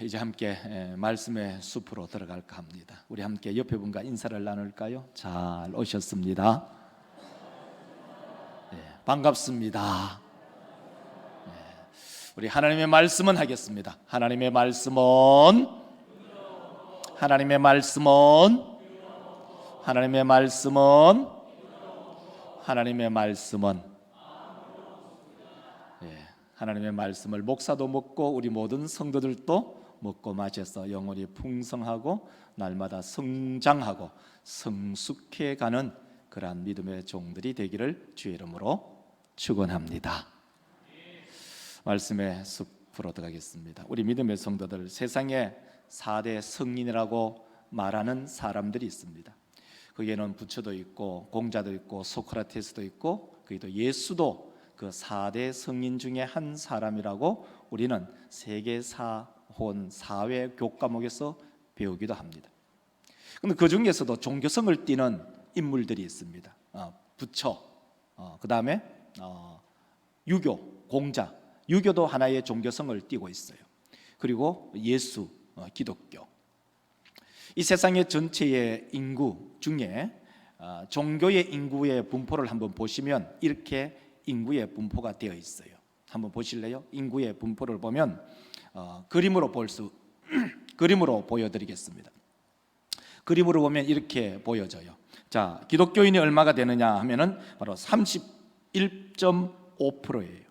이제 함께 말씀의 숲으로 들어갈까 합니다. 우리 함께 옆에 분과 인사를 나눌까요? 잘 오셨습니다. 반갑습니다. 우리 하나님의 말씀은 하겠습니다. 하나님의 말씀은 하나님의 말씀은 하나님의 말씀은 하나님의 말씀은 하나님의 말씀을 목사도 먹고 우리 모든 성도들도 먹고 마셔서 영혼이 풍성하고 날마다 성장하고 성숙해가는 그러한 믿음의 종들이 되기를 주의 이름으로 축원합니다. 말씀의 숲으로 들어가겠습니다. 우리 믿음의 성도들, 세상에 4대 성인이라고 말하는 사람들이 있습니다. 거기에는 부처도 있고 공자도 있고 소크라테스도 있고 거기도 예수도 그 4대 성인 중에 한 사람이라고 우리는 세계사혼 사회 교과목에서 배우기도 합니다. 그런데 그 중에서도 종교성을 띠는 인물들이 있습니다. 부처, 그 다음에 유교, 공자, 유교도 하나의 종교성을 띠고 있어요. 그리고 예수, 기독교. 이 세상의 전체의 인구 중에 종교의 인구의 분포를 한번 보시면 이렇게 인구의 분포가 되어 있어요. 한번 보실래요? 인구의 분포를 보면 그림으로 보여드리겠습니다. 그림으로 보면 이렇게 보여져요. 자, 기독교인이 얼마가 되느냐 하면은 바로 31.5%예요.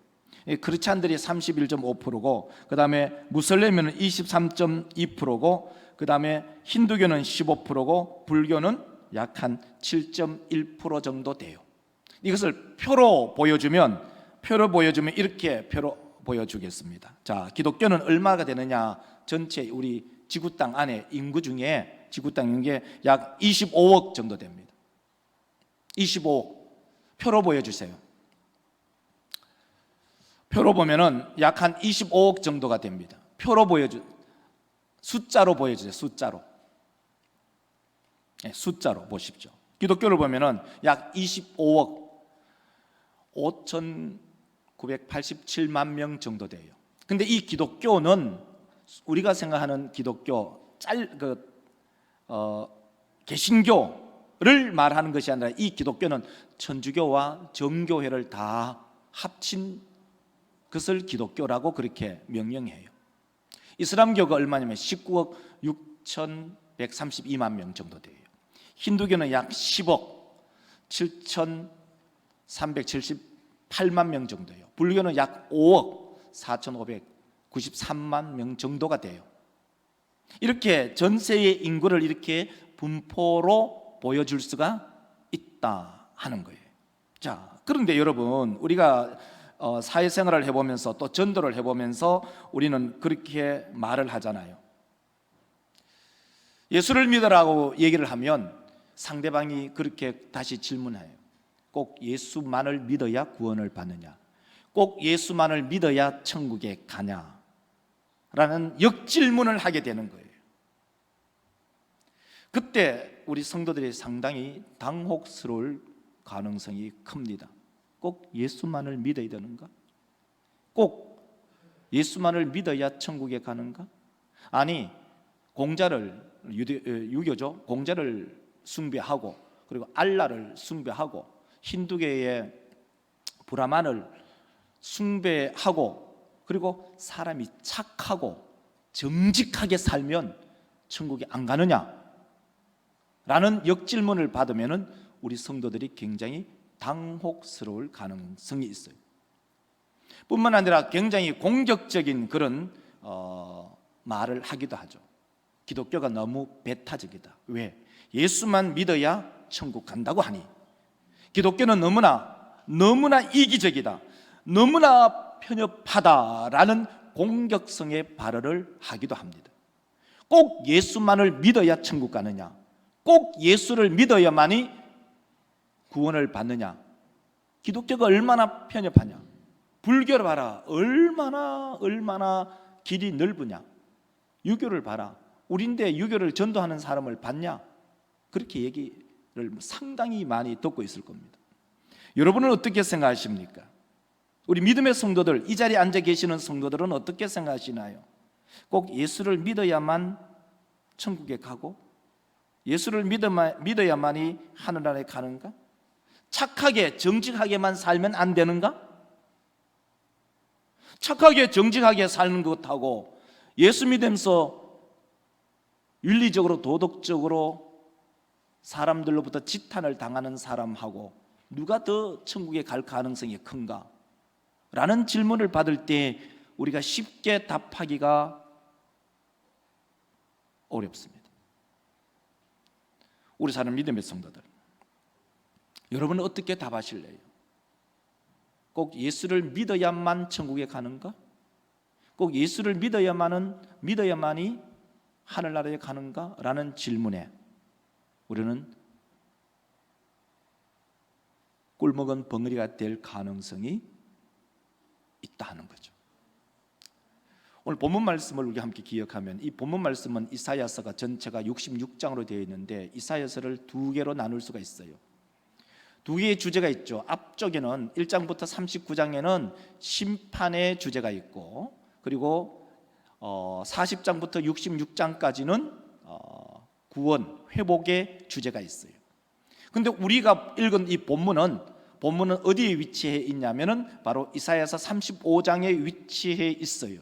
크리스찬들이 31.5%고, 그 다음에 무슬림은 23.2%고, 그 다음에 힌두교는 15%고, 불교는 약 한 7.1% 정도 돼요. 이것을 표로 보여주면 이렇게 표로 보여주겠습니다. 자, 기독교는 얼마가 되느냐? 전체 우리 지구 땅 안에 인구 중에 지구 땅 인구의 약 25억 정도 됩니다. 25억 표로 보여주세요. 표로 보면은 약 한 25억 정도가 됩니다. 표로 숫자로 보여주세요. 숫자로 보십시오. 기독교를 보면은 약 25억 5,987만 명 정도 돼요. 근데 이 기독교는 우리가 생각하는 기독교 개신교를 말하는 것이 아니라 이 기독교는 천주교와 정교회를 다 합친 것을 기독교라고 그렇게 명명해요. 이슬람교가 얼마냐면 19억 6,132만 명 정도 돼요. 힌두교는 약 10억 7,378만 명 정도예요. 불교는 약 5억 4,593만 명 정도가 돼요. 이렇게 전세의 인구를 이렇게 분포로 보여줄 수가 있다 하는 거예요. 자, 그런데 여러분, 우리가 사회생활을 해보면서 또 전도를 해보면서 우리는 그렇게 말을 하잖아요. 예수를 믿으라고 얘기를 하면 상대방이 그렇게 다시 질문해요. 꼭 예수만을 믿어야 구원을 받느냐? 꼭 예수만을 믿어야 천국에 가냐? 라는 역질문을 하게 되는 거예요. 그때 우리 성도들이 상당히 당혹스러울 가능성이 큽니다. 꼭 예수만을 믿어야 되는가? 꼭 예수만을 믿어야 천국에 가는가? 아니, 유교죠. 공자를 숭배하고 그리고 알라를 숭배하고 힌두교의 브라만을 숭배하고 그리고 사람이 착하고 정직하게 살면 천국에 안 가느냐? 라는 역질문을 받으면 우리 성도들이 굉장히 당혹스러울 가능성이 있어요. 뿐만 아니라 굉장히 공격적인 그런 말을 하기도 하죠. 기독교가 너무 배타적이다. 왜? 예수만 믿어야 천국 간다고 하니. 기독교는 너무나 이기적이다. 너무나 편협하다라는 공격성의 발언을 하기도 합니다. 꼭 예수만을 믿어야 천국 가느냐? 꼭 예수를 믿어야만이 구원을 받느냐? 기독교가 얼마나 편협하냐? 불교를 봐라. 얼마나 길이 넓으냐? 유교를 봐라. 우린데 유교를 전도하는 사람을 봤냐? 그렇게 얘기를 상당히 많이 듣고 있을 겁니다. 여러분은 어떻게 생각하십니까? 우리 믿음의 성도들, 이 자리에 앉아 계시는 성도들은 어떻게 생각하시나요? 꼭 예수를 믿어야만 천국에 가고 예수를 믿어야만이 하늘나라에 가는가? 착하게 정직하게만 살면 안 되는가? 착하게 정직하게 사는 것하고 예수 믿으면서 윤리적으로 도덕적으로 사람들로부터 지탄을 당하는 사람하고 누가 더 천국에 갈 가능성이 큰가? 라는 질문을 받을 때 우리가 쉽게 답하기가 어렵습니다. 우리 사는 믿음의 성도들, 여러분은 어떻게 답하실래요? 꼭 예수를 믿어야만 천국에 가는가? 꼭 예수를 믿어야만이 하늘나라에 가는가? 라는 질문에 우리는 꿀먹은 벙어리가 될 가능성이 있다 하는 거죠. 오늘 본문 말씀을 우리 함께 기억하면, 이 본문 말씀은 이사야서가 전체가 66장으로 되어 있는데 이사야서를 두 개로 나눌 수가 있어요. 두 개의 주제가 있죠. 앞쪽에는 1장부터 39장에는 심판의 주제가 있고, 그리고 40장부터 66장까지는 구원, 회복의 주제가 있어요. 근데 우리가 읽은 이 본문은 어디에 위치해 있냐면은 바로 이사야서 35장에 위치해 있어요.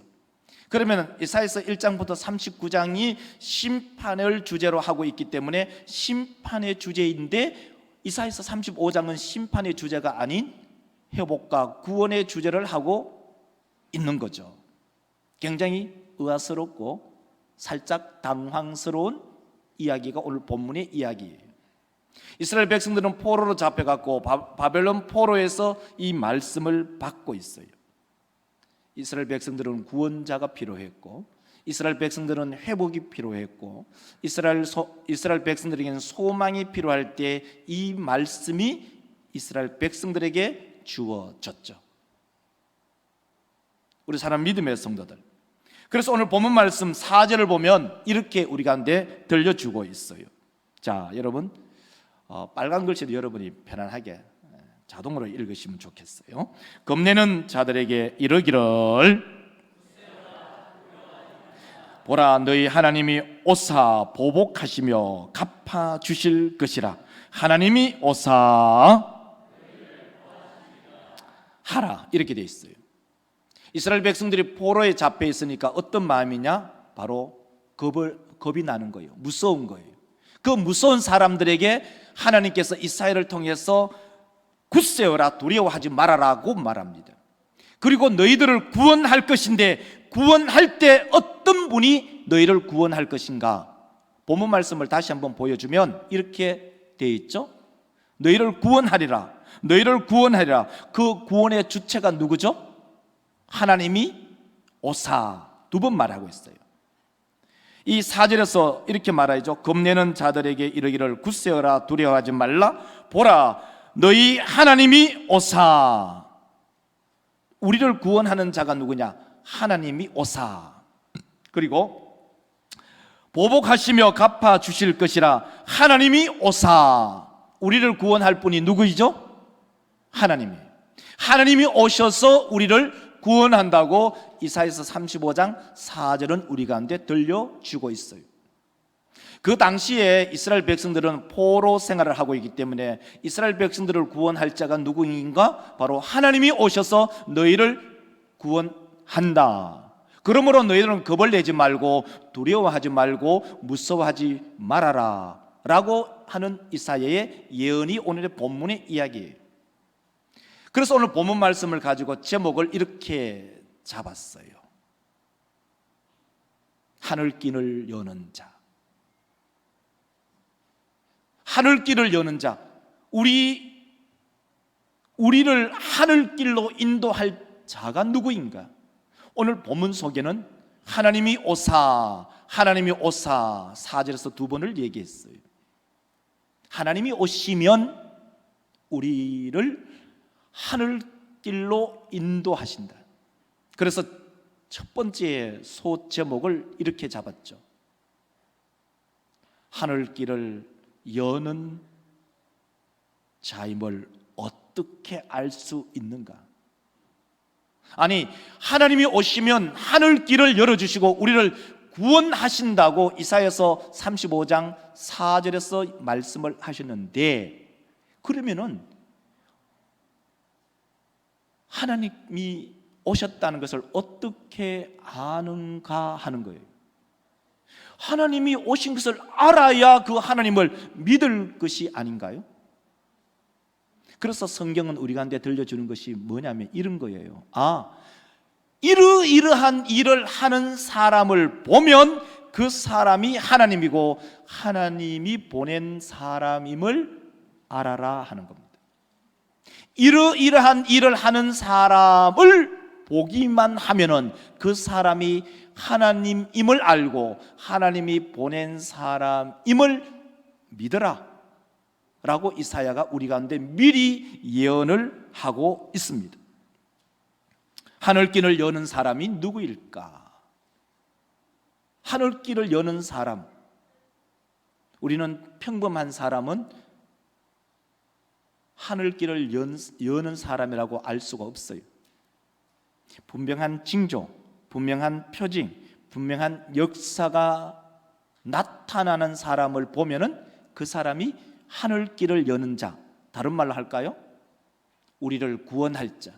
그러면 이사야서 1장부터 39장이 심판을 주제로 하고 있기 때문에 심판의 주제인데, 이사야서 35장은 심판의 주제가 아닌 회복과 구원의 주제를 하고 있는 거죠. 굉장히 의아스럽고 살짝 당황스러운 이야기가 오늘 본문의 이야기예요. 이스라엘 백성들은 포로로 잡혀갔고 바벨론 포로에서 이 말씀을 받고 있어요. 이스라엘 백성들은 구원자가 필요했고, 이스라엘 백성들은 회복이 필요했고, 이스라엘 백성들에게는 소망이 필요할 때 이 말씀이 이스라엘 백성들에게 주어졌죠. 우리 사람 믿음의 성도들, 그래서 오늘 본문 말씀 4절을 보면 이렇게 우리 가운데 들려주고 있어요. 자, 여러분, 빨간 글씨로 여러분이 편안하게 자동으로 읽으시면 좋겠어요. 겁내는 자들에게 이르기를, 보라, 너희 하나님이 오사 보복하시며 갚아주실 것이라. 하나님이 오사 하라, 이렇게 되어 있어요. 이스라엘 백성들이 포로에 잡혀 있으니까 어떤 마음이냐? 바로 겁이 나는 거예요. 무서운 거예요. 그 무서운 사람들에게 하나님께서 이사야를 통해서 굳세어라, 두려워하지 말아라고 말합니다. 그리고 너희들을 구원할 것인데, 구원할 때 어떤 분이 너희를 구원할 것인가? 본문 말씀을 다시 한번 보여주면 이렇게 되어 있죠. 너희를 구원하리라, 너희를 구원하리라. 그 구원의 주체가 누구죠? 하나님이 오사, 두 번 말하고 있어요. 이 4절에서 이렇게 말하죠. 겁내는 자들에게 이르기를, 굳세어라, 두려워하지 말라. 보라, 너희 하나님이 오사. 우리를 구원하는 자가 누구냐? 하나님이 오사. 그리고 보복하시며 갚아주실 것이라. 하나님이 오사. 우리를 구원할 분이 누구이죠? 하나님이 오셔서 우리를 구원한다고 이사야서 35장 4절은 우리 가운데 들려주고 있어요. 그 당시에 이스라엘 백성들은 포로 생활을 하고 있기 때문에 이스라엘 백성들을 구원할 자가 누구인가? 바로 하나님이 오셔서 너희를 구원한다. 그러므로 너희들은 겁을 내지 말고 두려워하지 말고 무서워하지 말아라 라고 하는 이사야의 예언이 오늘의 본문의 이야기예요. 그래서 오늘 본문 말씀을 가지고 제목을 이렇게 잡았어요. 하늘길을 여는 자. 하늘길을 여는 자. 우리를 하늘길로 인도할 자가 누구인가? 오늘 본문 속에는 하나님이 오사 4절에서 두 번을 얘기했어요. 하나님이 오시면 우리를 하늘길로 인도하신다. 그래서 첫 번째 소 제목을 이렇게 잡았죠. 하늘길을 여는 자임을 어떻게 알 수 있는가? 아니, 하나님이 오시면 하늘 길을 열어주시고 우리를 구원하신다고 이사야서 35장 4절에서 말씀을 하셨는데, 그러면은 하나님이 오셨다는 것을 어떻게 아는가 하는 거예요. 하나님이 오신 것을 알아야 그 하나님을 믿을 것이 아닌가요? 그래서 성경은 우리 가운데 들려주는 것이 뭐냐면 이런 거예요. 이러이러한 일을 하는 사람을 보면 그 사람이 하나님이고 하나님이 보낸 사람임을 알아라 하는 겁니다. 이러이러한 일을 하는 사람을 보기만 하면은 그 사람이 하나님임을 알고 하나님이 보낸 사람임을 믿어라 라고 이사야가 우리 가운데 미리 예언을 하고 있습니다. 하늘길을 여는 사람이 누구일까? 하늘길을 여는 사람, 우리는 평범한 사람은 하늘길을 여는 사람이라고 알 수가 없어요. 분명한 징조, 분명한 표징, 분명한 역사가 나타나는 사람을 보면은 그 사람이 하늘길을 여는 자, 다른 말로 할까요? 우리를 구원할 자,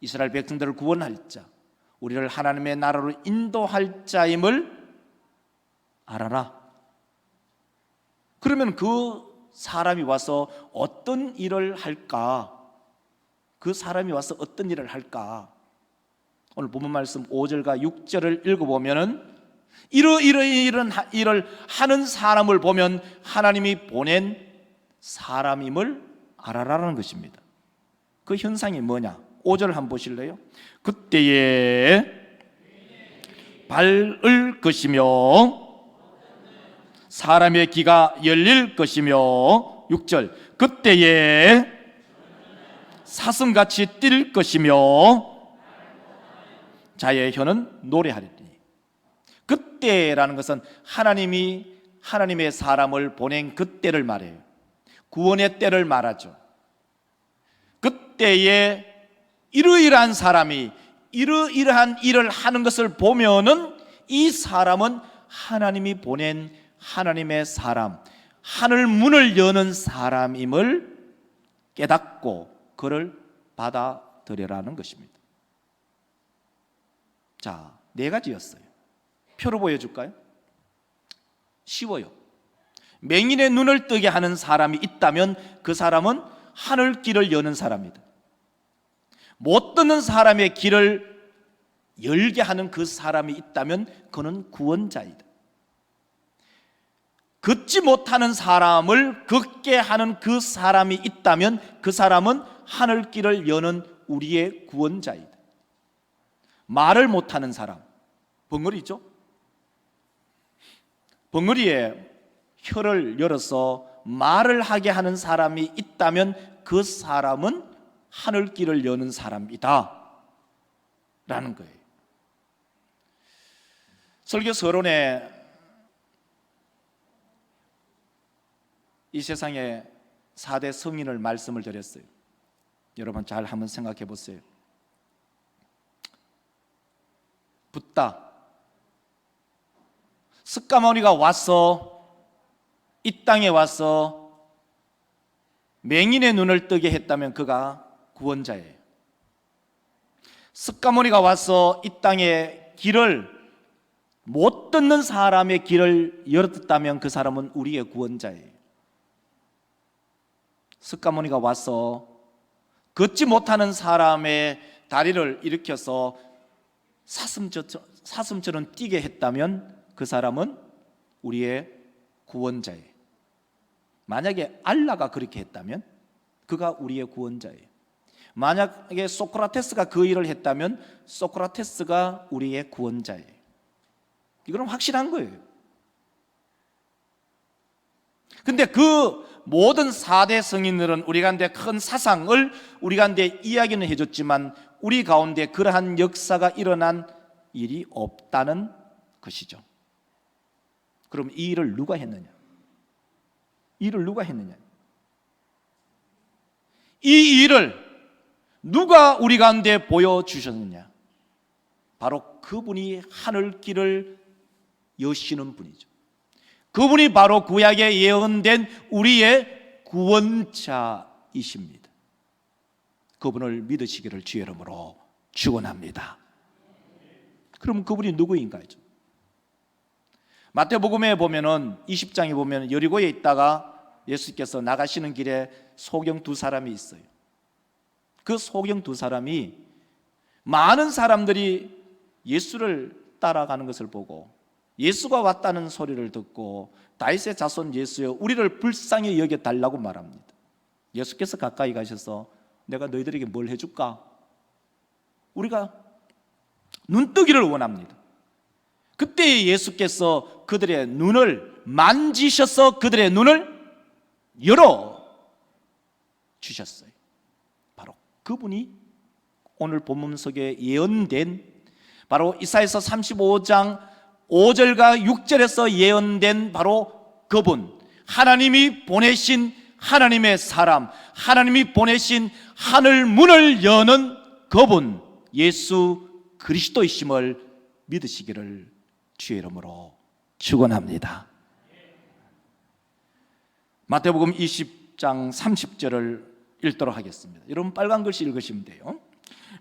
이스라엘 백성들을 구원할 자, 우리를 하나님의 나라로 인도할 자임을 알아라. 그러면 그 사람이 와서 어떤 일을 할까? 그 사람이 와서 어떤 일을 할까? 오늘 본문 말씀 5절과 6절을 읽어보면은 이런 일을 하는 사람을 보면 하나님이 보낸 사람임을 알아라는 것입니다. 그 현상이 뭐냐? 5절 한번 보실래요? 그때에 밝을 것이며 사람의 귀가 열릴 것이며, 6절, 그때에 사슴같이 뛸 것이며 자의 혀는 노래하리니. 그때라는 것은 하나님이 하나님의 사람을 보낸 그때를 말해요. 구원의 때를 말하죠. 그때에 이러이러한 사람이 이러이러한 일을 하는 것을 보면은 이 사람은 하나님이 보낸 하나님의 사람, 하늘 문을 여는 사람임을 깨닫고 그를 받아들여라는 것입니다. 자, 4가지였어요. 표로 보여줄까요? 쉬워요. 맹인의 눈을 뜨게 하는 사람이 있다면 그 사람은 하늘 길을 여는 사람이다. 못 듣는 사람의 길을 열게 하는 그 사람이 있다면 그는 구원자이다. 걷지 못하는 사람을 걷게 하는 그 사람이 있다면 그 사람은 하늘 길을 여는 우리의 구원자이다. 말을 못하는 사람, 벙어리죠? 벙어리에 혀를 열어서 말을 하게 하는 사람이 있다면 그 사람은 하늘 길을 여는 사람이다 라는 거예요. 설교 서론에 이 세상에 4대 성인을 말씀을 드렸어요. 여러분 잘 한번 생각해 보세요. 붓다. 스까머니가 와서 이 땅에 와서 맹인의 눈을 뜨게 했다면 그가 구원자예요. 스까머니가 와서 이 땅에 길을 못 듣는 사람의 길을 열었다면 그 사람은 우리의 구원자예요. 스까머니가 와서 걷지 못하는 사람의 다리를 일으켜서 사슴처럼 뛰게 했다면 그 사람은 우리의 구원자예요. 만약에 알라가 그렇게 했다면 그가 우리의 구원자예요. 만약에 소크라테스가 그 일을 했다면 소크라테스가 우리의 구원자예요. 이건 확실한 거예요. 근데 그 모든 4대 성인들은 우리 가운데 큰 사상을 우리 가운데 이야기는 해줬지만 우리 가운데 그러한 역사가 일어난 일이 없다는 것이죠. 그럼 이 일을 누가 했느냐? 이 일을 누가 했느냐? 이 일을 누가 우리 가운데 보여주셨느냐? 바로 그분이 하늘길을 여시는 분이죠. 그분이 바로 구약에 예언된 우리의 구원자이십니다. 그분을 믿으시기를 주의 이름으로 축원합니다. 그럼 그분이 누구인가요? 마태복음에 보면은 20장에 보면 여리고에 있다가 예수께서 나가시는 길에 소경 두 사람이 있어요. 그 소경 두 사람이 많은 사람들이 예수를 따라가는 것을 보고 예수가 왔다는 소리를 듣고 다윗의 자손 예수여 우리를 불쌍히 여겨달라고 말합니다. 예수께서 가까이 가셔서 내가 너희들에게 뭘 해줄까? 우리가 눈뜨기를 원합니다. 그때 예수께서 그들의 눈을 만지셔서 그들의 눈을 열어 주셨어요. 바로 그분이 오늘 본문 속에 예언된 바로 이사야서 35장 5절과 6절에서 예언된 바로 그분, 하나님이 보내신 하나님의 사람, 하나님이 보내신 하늘 문을 여는 그분 예수 그리스도이심을 믿으시기를 주의 이름으로 축원합니다. 마태복음 20장 30절을 읽도록 하겠습니다. 여러분 빨간 글씨 읽으시면 돼요.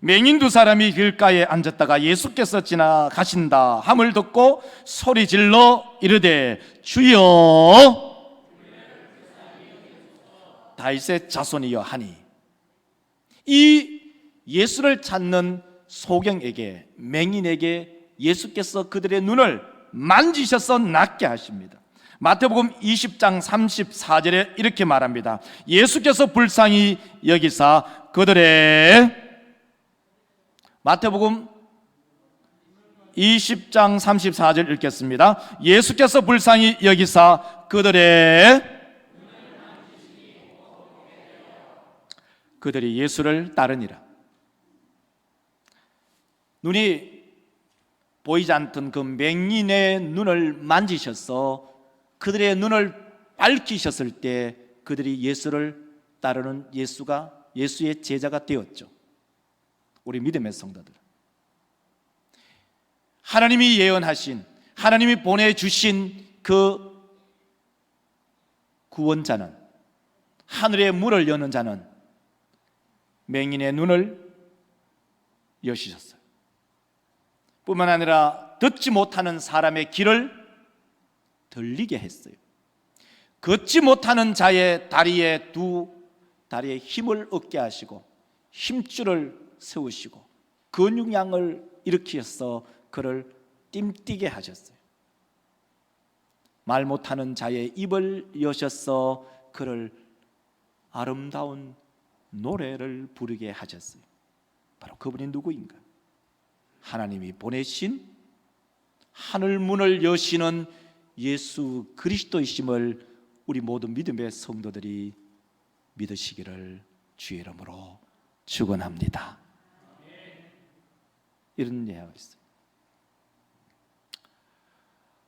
맹인 두 사람이 길가에 앉았다가 예수께서 지나가신다 함을 듣고 소리질러 이르되 주여 다윗의 자손이여 하니, 이 예수를 찾는 소경에게, 맹인에게 예수께서 그들의 눈을 만지셔서 낫게 하십니다. 마태복음 20장 34절에 이렇게 말합니다. 예수께서 불쌍히 여기사 그들의, 마태복음 20장 34절 읽겠습니다. 예수께서 불쌍히 여기사 그들이 예수를 따르니라. 눈이 보이지 않던 그 맹인의 눈을 만지셔서 그들의 눈을 밝히셨을 때 그들이 예수를 따르는 예수의 제자가 되었죠. 우리 믿음의 성도들, 하나님이 예언하신, 하나님이 보내주신 그 구원자는, 하늘의 문을 여는 자는 맹인의 눈을 여시셨어요. 뿐만 아니라 듣지 못하는 사람의 귀를 들리게 했어요. 걷지 못하는 자의 다리에 힘을 얻게 하시고 힘줄을 세우시고 근육량을 일으키셔서 그를 띵뛰게 하셨어요. 말 못하는 자의 입을 여셔서 그를 아름다운 노래를 부르게 하셨어요. 바로 그분이 누구인가? 하나님이 보내신 하늘 문을 여시는 예수 그리스도이심을 우리 모든 믿음의 성도들이 믿으시기를 주의 이름으로 축원합니다. 이런 예화가 있어요.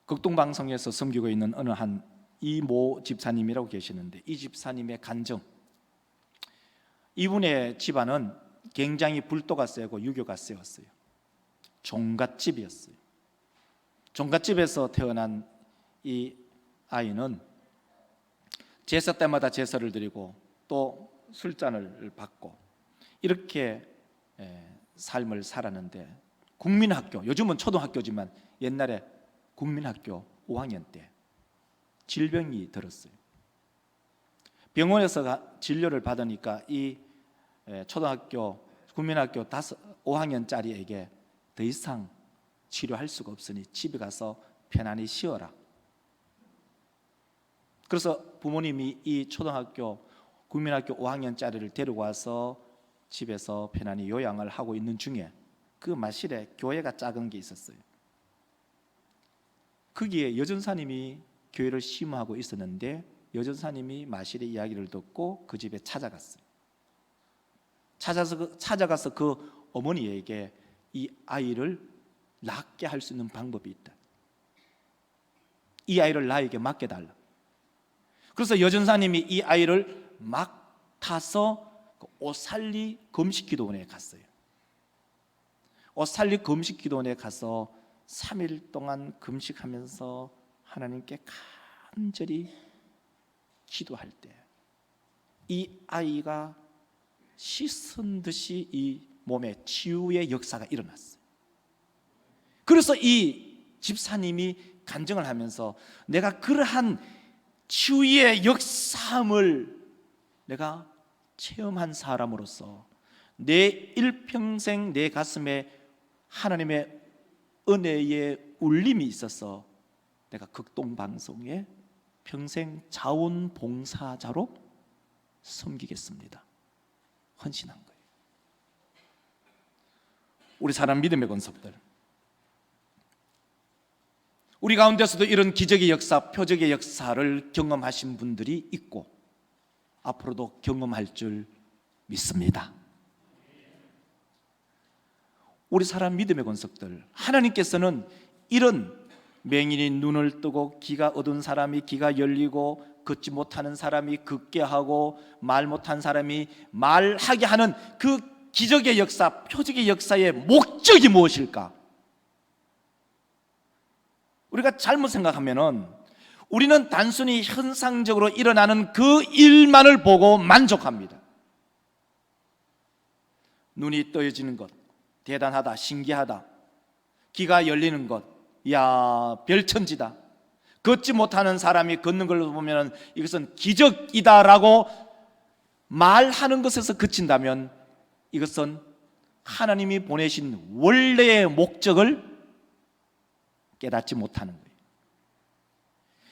극동방송에서 섬기고 있는 어느 한 이모 집사님이라고 계시는데, 이 집사님의 간증, 이분의 집안은 굉장히 불도가 세고 유교가 세웠어요. 종갓집이었어요. 종갓집에서 태어난 이 아이는 제사 때마다 제사를 드리고 또 술잔을 받고 이렇게 삶을 살았는데, 국민학교, 요즘은 초등학교지만 옛날에 국민학교 5학년 때 질병이 들었어요. 병원에서 진료를 받으니까 이 초등학교, 국민학교 5학년짜리에게 더 이상 치료할 수가 없으니 집에 가서 편안히 쉬어라. 그래서 부모님이 이 초등학교, 국민학교 5학년짜리를 데리고 와서 집에서 편안히 요양을 하고 있는 중에 그 마실에 교회가 작은 게 있었어요. 거기에 여전사님이 교회를 심호하고 있었는데, 여전사님이 마실의 이야기를 듣고 그 집에 찾아갔어요. 찾아가서 그 어머니에게 이 아이를 낫게 할 수 있는 방법이 있다. 이 아이를 나에게 맡겨달라. 그래서 여전사님이 이 아이를 맡아서 오살리 금식기도원에 갔어요. 오살리 금식기도원에 가서 3일 동안 금식하면서 하나님께 간절히 기도할 때 이 아이가 씻은 듯이 이 몸에 치유의 역사가 일어났어요. 그래서 이 집사님이 간증을 하면서 내가 그러한 치유의 역사함을 내가 체험한 사람으로서 내 일평생 내 가슴에 하나님의 은혜의 울림이 있어서 내가 극동방송에 평생 자원봉사자로 섬기겠습니다. 헌신한 거예요. 우리 사람 믿음의 권속들, 우리 가운데서도 이런 기적의 역사, 표적의 역사를 경험하신 분들이 있고 앞으로도 경험할 줄 믿습니다. 우리 사람 믿음의 권속들, 하나님께서는 이런 맹인이 눈을 뜨고 귀가 어두운 사람이 귀가 열리고 걷지 못하는 사람이 걷게 하고 말 못한 사람이 말하게 하는 그 기적의 역사, 표적의 역사의 목적이 무엇일까? 우리가 잘못 생각하면은 우리는 단순히 현상적으로 일어나는 그 일만을 보고 만족합니다. 눈이 떠여지는 것, 대단하다, 신기하다. 귀가 열리는 것, 이야, 별천지다. 걷지 못하는 사람이 걷는 걸 보면 이것은 기적이다라고 말하는 것에서 그친다면 이것은 하나님이 보내신 원래의 목적을 깨닫지 못하는 거예요.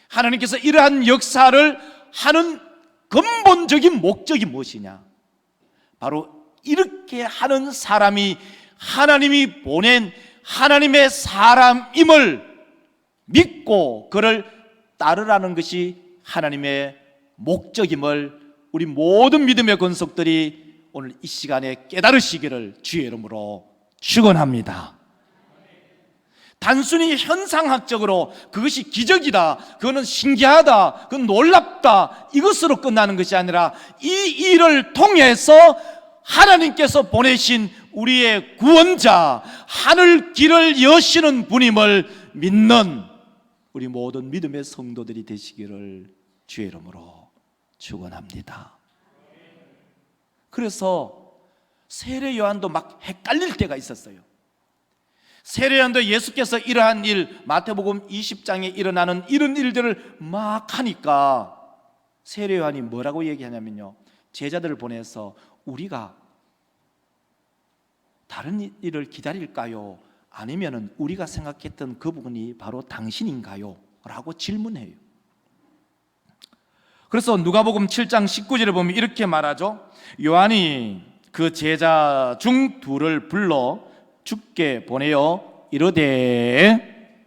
하나님께서 이러한 역사를 하는 근본적인 목적이 무엇이냐? 바로 이렇게 하는 사람이 하나님이 보낸 하나님의 사람임을 믿고 그를 따르라는 것이 하나님의 목적임을 우리 모든 믿음의 권속들이 오늘 이 시간에 깨달으시기를 주의 이름으로 축원합니다. 단순히 현상학적으로 그것이 기적이다, 그거는 신기하다, 그건 놀랍다, 이것으로 끝나는 것이 아니라 이 일을 통해서 하나님께서 보내신 우리의 구원자, 하늘 길을 여시는 분임을 믿는 우리 모든 믿음의 성도들이 되시기를 주의 이름으로 축원합니다. 그래서 세례 요한도 막 헷갈릴 때가 있었어요. 세례 요한도 예수께서 이러한 일, 마태복음 20장에 일어나는 이런 일들을 막 하니까 세례 요한이 뭐라고 얘기하냐면요, 제자들을 보내서 우리가 다른 일을 기다릴까요? 아니면은 우리가 생각했던 그 부분이 바로 당신인가요? 라고 질문해요. 그래서 누가복음 7장 19절에 보면 이렇게 말하죠. 요한이 그 제자 중 둘을 불러 주께 보내어 이르되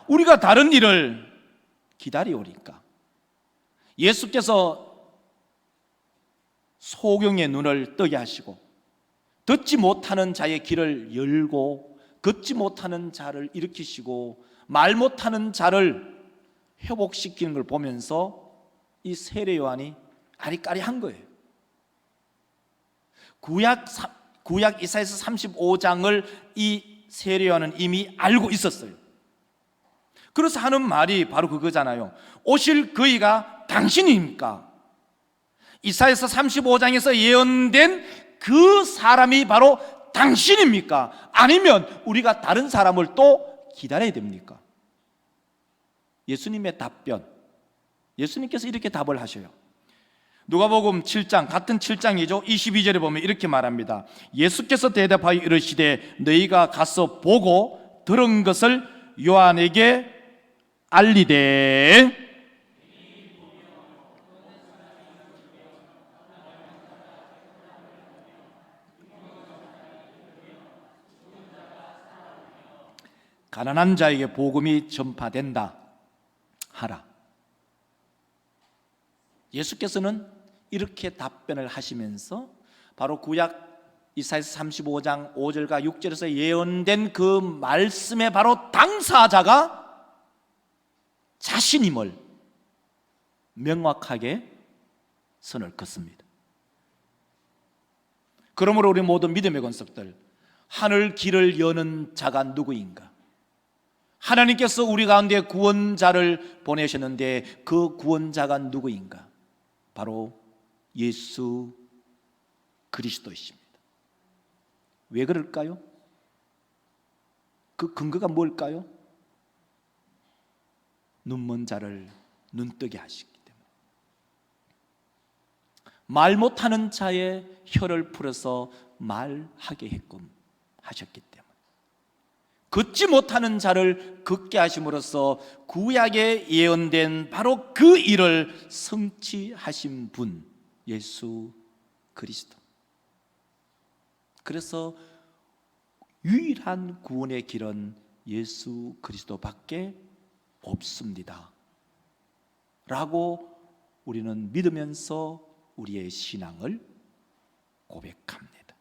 우리가 다른 일을 기다리오리까. 예수께서 소경의 눈을 뜨게 하시고 듣지 못하는 자의 귀를 열고 걷지 못하는 자를 일으키시고 말 못하는 자를 회복시키는 걸 보면서 이 세례 요한이 아리까리한 거예요. 구약 이사야서 35장을 이 세례 요한은 이미 알고 있었어요. 그래서 하는 말이 바로 그거잖아요. 오실 그이가 당신입니까? 이사야서 35장에서 예언된 그 사람이 바로 당신입니까? 아니면 우리가 다른 사람을 또 기다려야 됩니까? 예수님의 답변, 예수님께서 이렇게 답을 하셔요. 누가복음 7장, 같은 7장이죠. 22절에 보면 이렇게 말합니다. 예수께서 대답하여 이르시되 너희가 가서 보고 들은 것을 요한에게 알리되 가난한 자에게 복음이 전파된다 하라. 예수께서는 이렇게 답변을 하시면서 바로 구약 이사야서 35장 5절과 6절에서 예언된 그 말씀의 바로 당사자가 자신임을 명확하게 선을 긋습니다. 그러므로 우리 모든 믿음의 권속들, 하늘 길을 여는 자가 누구인가? 하나님께서 우리 가운데 구원자를 보내셨는데 그 구원자가 누구인가? 바로 예수 그리스도이십니다. 왜 그럴까요? 그 근거가 뭘까요? 눈먼 자를 눈뜨게 하시기 때문에, 말 못하는 자의 혀를 풀어서 말하게 했끔 하셨기 때문에, 걷지 못하는 자를 걷게 하심으로써 구약에 예언된 바로 그 일을 성취하신 분, 예수 그리스도. 그래서 유일한 구원의 길은 예수 그리스도밖에 없습니다 라고 우리는 믿으면서 우리의 신앙을 고백합니다.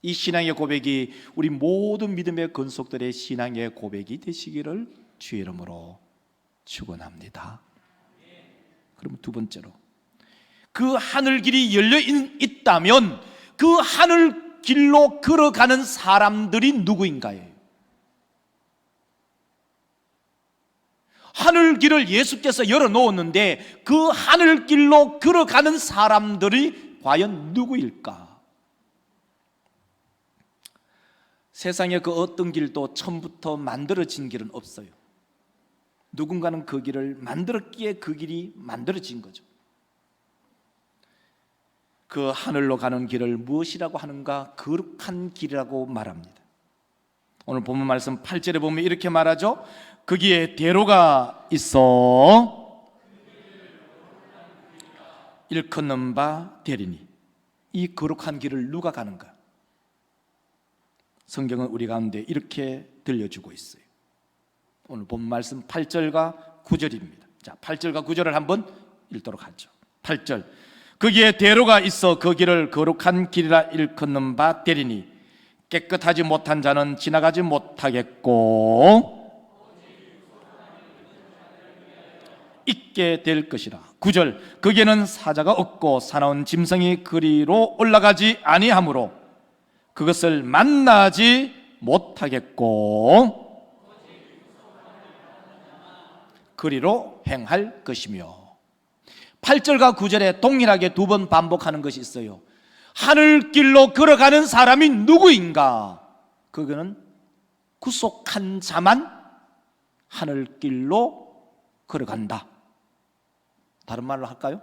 이 신앙의 고백이 우리 모든 믿음의 권속들의 신앙의 고백이 되시기를 주의 이름으로 축원합니다. 그럼 두 번째로, 그 하늘 길이 열려 있다면 그 하늘 길로 걸어가는 사람들이 누구인가요? 하늘 길을 예수께서 열어놓았는데 그 하늘 길로 걸어가는 사람들이 과연 누구일까? 세상에 그 어떤 길도 처음부터 만들어진 길은 없어요. 누군가는 그 길을 만들었기에 그 길이 만들어진 거죠. 그 하늘로 가는 길을 무엇이라고 하는가? 거룩한 길이라고 말합니다. 오늘 본문 말씀 8절에 보면 이렇게 말하죠. 거기에 대로가 있어 일컫는 바 되리니. 이 거룩한 길을 누가 가는가? 성경은 우리 가운데 이렇게 들려주고 있어요. 오늘 본 말씀 8절과 9절입니다. 자, 8절과 9절을 한번 읽도록 하죠. 8절, 거기에 대로가 있어 그 길을 거룩한 길이라 일컫는 바 되리니 깨끗하지 못한 자는 지나가지 못하겠고 있게 될 것이라. 9절, 거기에는 사자가 없고 사나운 짐승이 그리로 올라가지 아니하므로 그것을 만나지 못하겠고 그리로 행할 것이며. 8절과 9절에 동일하게 두 번 반복하는 것이 있어요. 하늘길로 걸어가는 사람이 누구인가? 그거는 구속한 자만 하늘길로 걸어간다. 다른 말로 할까요?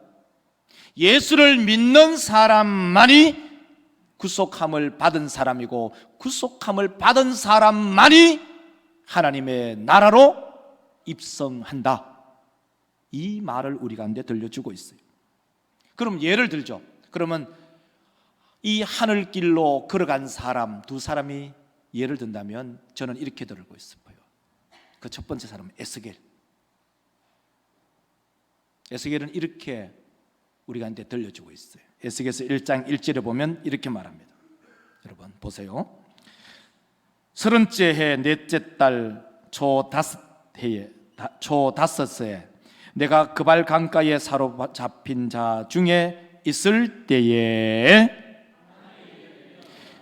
예수를 믿는 사람만이 구속함을 받은 사람이고 구속함을 받은 사람만이 하나님의 나라로 입성한다. 이 말을 우리 가운데 들려주고 있어요. 그럼 예를 들죠. 그러면 이 하늘길로 걸어간 사람 두 사람이 예를 든다면 저는 이렇게 들고 있어요. 그 첫 번째 사람은 에스겔. 에스겔은 이렇게 우리 가운데 들려주고 있어요. 에스겔서 1장 1절에 보면 이렇게 말합니다. 여러분 보세요. 30째 해 넷째 달 초 5세 내가 그발 강가에 사로잡힌 자 중에 있을 때에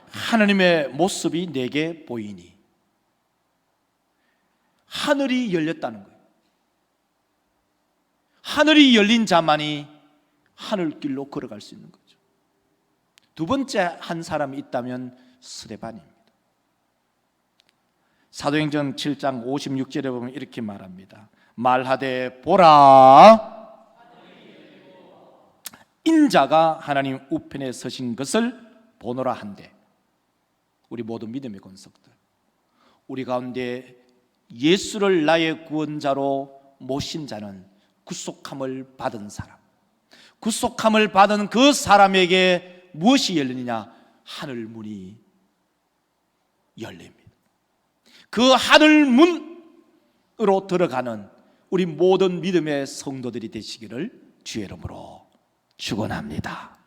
하나님의 모습이 내게 보이니. 하늘이 열렸다는 거예요. 하늘이 열린 자만이 하늘길로 걸어갈 수 있는 거죠. 두 번째 한 사람이 있다면 스데반입니다. 사도행전 7장 56절에 보면 이렇게 말합니다. 말하되 보라, 인자가 하나님 우편에 서신 것을 보노라 한데. 우리 모두 믿음의 권속들, 우리 가운데 예수를 나의 구원자로 모신 자는 구속함을 받은 사람, 구속함을 받은 그 사람에게 무엇이 열리느냐? 하늘 문이 열립니다. 그 하늘 문으로 들어가는 우리 모든 믿음의 성도들이 되시기를 주의 이름으로 축원합니다.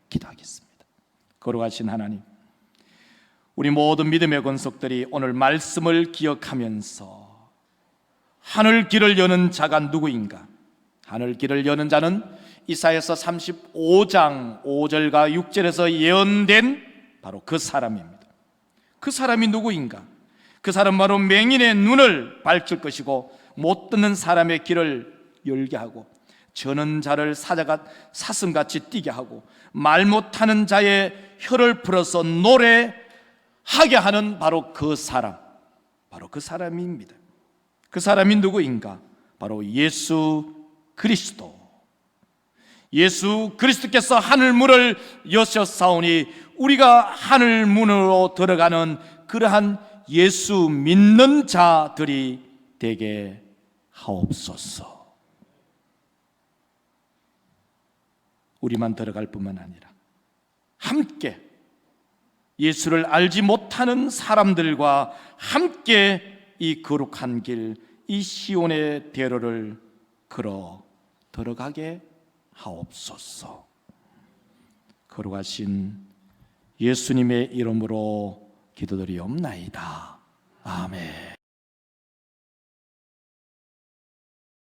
기도하겠습니다. 거룩하신 하나님, 우리 모든 믿음의 권속들이 오늘 말씀을 기억하면서 하늘 길을 여는 자가 누구인가? 하늘 길을 여는 자는 이사야서 35장 5절과 6절에서 예언된 바로 그 사람입니다. 그 사람이 누구인가? 그 사람 바로 맹인의 눈을 밝힐 것이고 못 듣는 사람의 귀를 열게 하고 저는 자를 사슴같이 뛰게 하고 말 못하는 자의 혀를 풀어서 노래하게 하는 바로 그 사람, 바로 그 사람입니다. 그 사람이 누구인가? 바로 예수 그리스도. 예수 그리스도께서 하늘 문을 여셨사오니 우리가 하늘 문으로 들어가는 그러한 예수 믿는 자들이 되게 하옵소서. 우리만 들어갈 뿐만 아니라 함께 예수를 알지 못하는 사람들과 함께 이 거룩한 길, 이 시온의 대로를 걸어 들어가게 하옵소서. 거룩하신 예수님의 이름으로 기도드리옵나이다. 아멘.